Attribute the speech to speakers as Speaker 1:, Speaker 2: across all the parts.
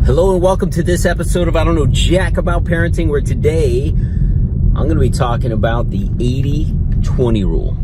Speaker 1: Hello and welcome to this episode of I Don't Know Jack About Parenting, where today I'm going to be talking about the 80-20 rule.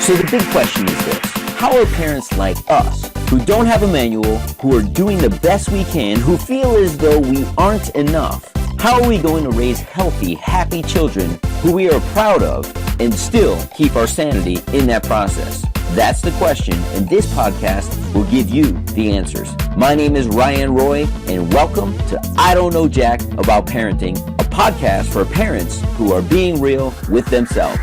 Speaker 2: So the big question is this: how are parents like us, who don't have a manual, who are doing the best we can, who feel as though we aren't enough, how are we going to raise healthy, happy children who we are proud of and still keep our sanity in that process? That's the question, and this podcast will give you the answers. My name is Ryan Roy, and welcome to I Don't Know Jack About Parenting, a podcast for parents who are being real with themselves.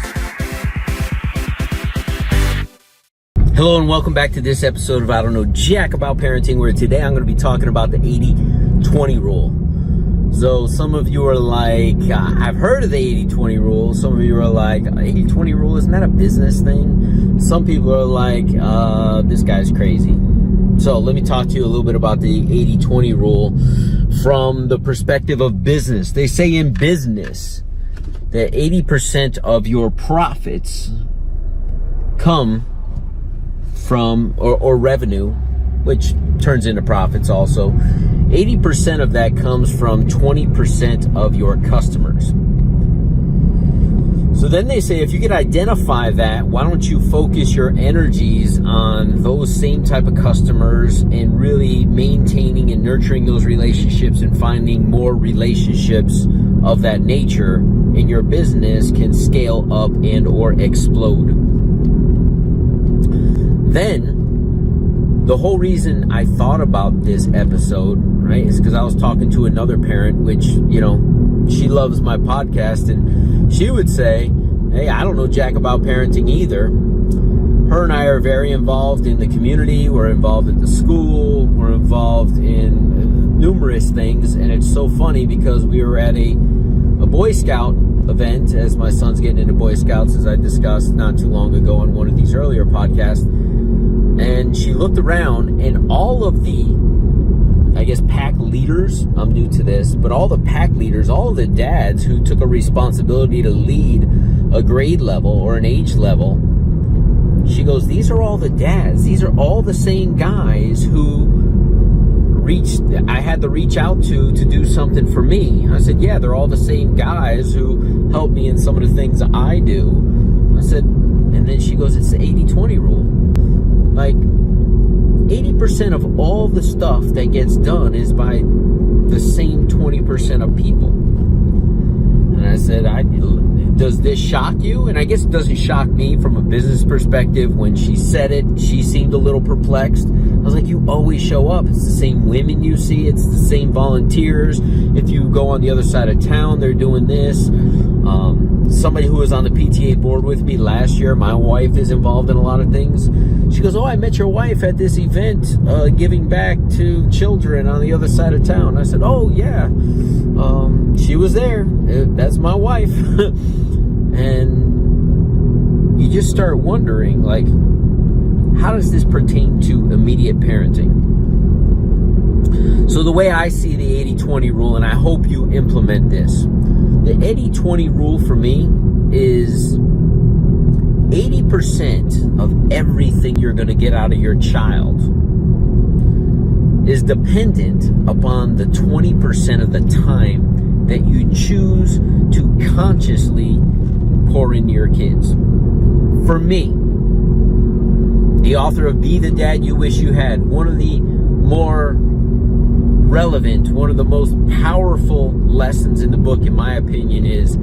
Speaker 1: Hello and welcome back to this episode of I Don't Know Jack About Parenting, where today I'm going to be talking about the 80-20 rule. So some of you are like, I've heard of the 80-20 rule. Some of you are like, 80-20 rule, isn't that a business thing? Some people are like, this guy's crazy. So let me talk to you a little bit about the 80-20 rule from the perspective of business. They say in business that 80% of your profits come from, or revenue, which turns into profits also. 80% of that comes from 20% of your customers. So then they say, if you could identify that, why don't you focus your energies on those same type of customers and really maintaining and nurturing those relationships and finding more relationships of that nature, and your business can scale up and or explode. Then the whole reason I thought about this episode, right, is because I was talking to another parent, which, you know, she loves my podcast, and she would say, hey, I don't know jack about parenting either. Her and I are very involved in the community. We're involved at the school. We're involved in numerous things, and it's so funny because we were at a Boy Scout event, as my son's getting into Boy Scouts, as I discussed not too long ago on one of these earlier podcasts. And she looked around, and all of the, I guess, pack leaders, I'm new to this, but all the pack leaders, all of the dads who took a responsibility to lead a grade level or an age level, she goes, these are all the dads. These are all the same guys who I had to reach out to do something for me. I said, yeah, they're all the same guys who help me in some of the things that I do. I said, and then she goes, it's the 80-20 rule. Like, 80% of all the stuff that gets done is by the same 20% of people. And I said, does this shock you? And I guess it doesn't shock me from a business perspective. When she said it, she seemed a little perplexed. I was like, you always show up. It's the same women you see. It's the same volunteers. If you go on the other side of town, they're doing this. Somebody who was on the PTA board with me last year, my wife is involved in a lot of things. She goes, oh, I met your wife at this event giving back to children on the other side of town. I said, oh, yeah, she was there. That's my wife. And you just start wondering, like, how does this pertain to immediate parenting? So the way I see the 80-20 rule, and I hope you implement this, the 80-20 rule for me is 80% of everything you're going to get out of your child is dependent upon the 20% of the time that you choose to consciously pour into your kids. For me, the author of Be the Dad You Wish You Had, one of the more relevant, one of the most powerful lessons in the book, in my opinion, is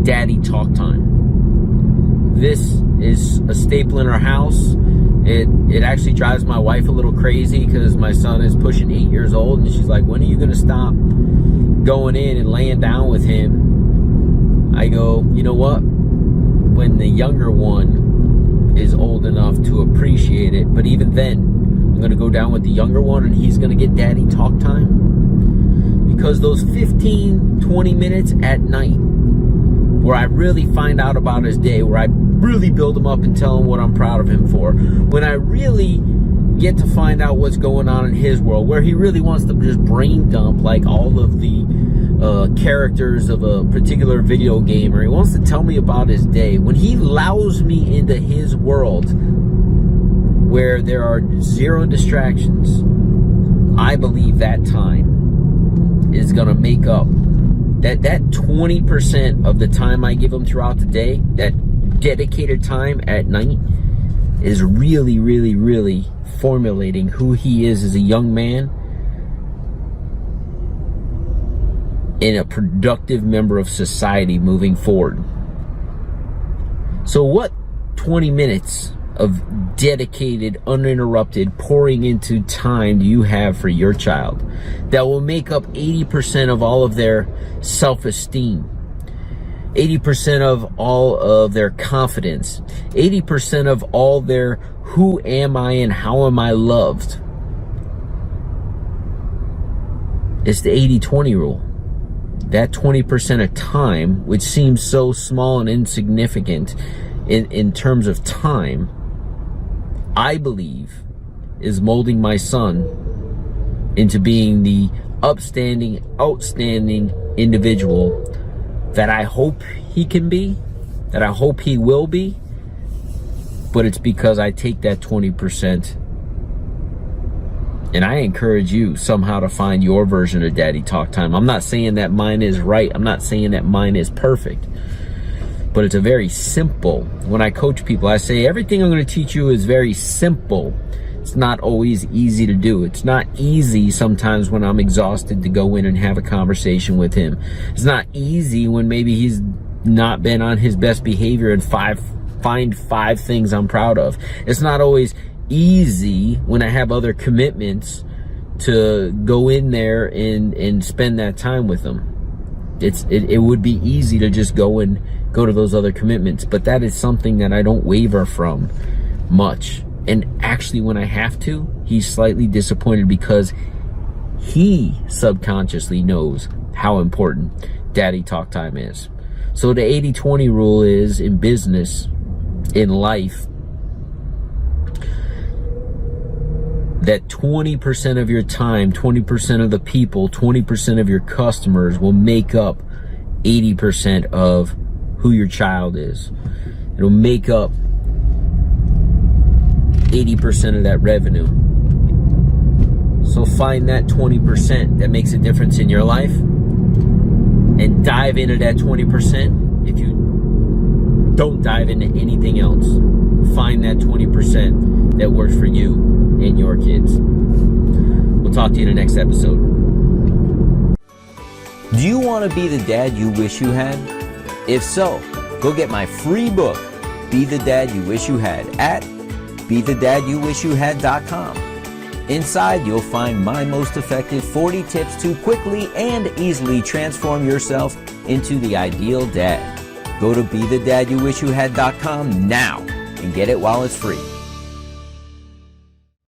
Speaker 1: daddy talk time. This is a staple in our house. It actually drives my wife a little crazy because my son is pushing 8 years old, and she's like, when are you going to stop going in and laying down with him? I go, you know what? When the younger one is old enough to appreciate it, but even then, I'm going to go down with the younger one, and he's going to get daddy talk time. Because those 15-20 minutes at night where I really find out about his day, where I really build him up and tell him what I'm proud of him for, when I really get to find out what's going on in his world, where he really wants to just brain dump like all of the characters of a particular video game, or he wants to tell me about his day, when he allows me into his world where there are zero distractions, I believe that time is going to make up that 20% of the time I give him throughout the day, that dedicated time at night, is really, really, really formulating who he is as a young man and a productive member of society moving forward. So what 20 minutes of dedicated, uninterrupted, pouring into time do you have for your child that will make up 80% of all of their self-esteem, 80% of all of their confidence, 80% of all their who am I and how am I loved? It's the 80-20 rule. That 20% of time, which seems so small and insignificant in terms of time, I believe is molding my son into being the upstanding, outstanding individual that I hope he can be, that I hope he will be. But it's because I take that 20% and I encourage you somehow to find your version of Daddy Talk Time. I'm not saying that mine is right. I'm not saying that mine is perfect. But it's a very simple, when I coach people, I say everything I'm going to teach you is very simple. It's not always easy to do. It's not easy sometimes when I'm exhausted to go in and have a conversation with him. It's not easy when maybe he's not been on his best behavior and find 5 things I'm proud of. It's not always easy when I have other commitments to go in there and spend that time with them. It would be easy to just go to those other commitments, but that is something that I don't waver from much. And actually, when I have to, he's slightly disappointed because he subconsciously knows how important Daddy Talk Time is. So the 80-20 rule is, in business, in life, that 20% of your time, 20% of the people, 20% of your customers will make up 80% of who your child is. It'll make up 80% of that revenue. So find that 20% that makes a difference in your life and dive into that 20%. If you don't dive into anything else, find that 20% that works for you and your kids. We'll talk to you in the next episode.
Speaker 2: Do you want to be the dad you wish you had? If so, go get my free book, Be the Dad You Wish You Had, at BeTheDadYouWishYouHad.com. Inside, you'll find my most effective 40 tips to quickly and easily transform yourself into the ideal dad. Go to BeTheDadYouWishYouHad.com now and get it while it's free.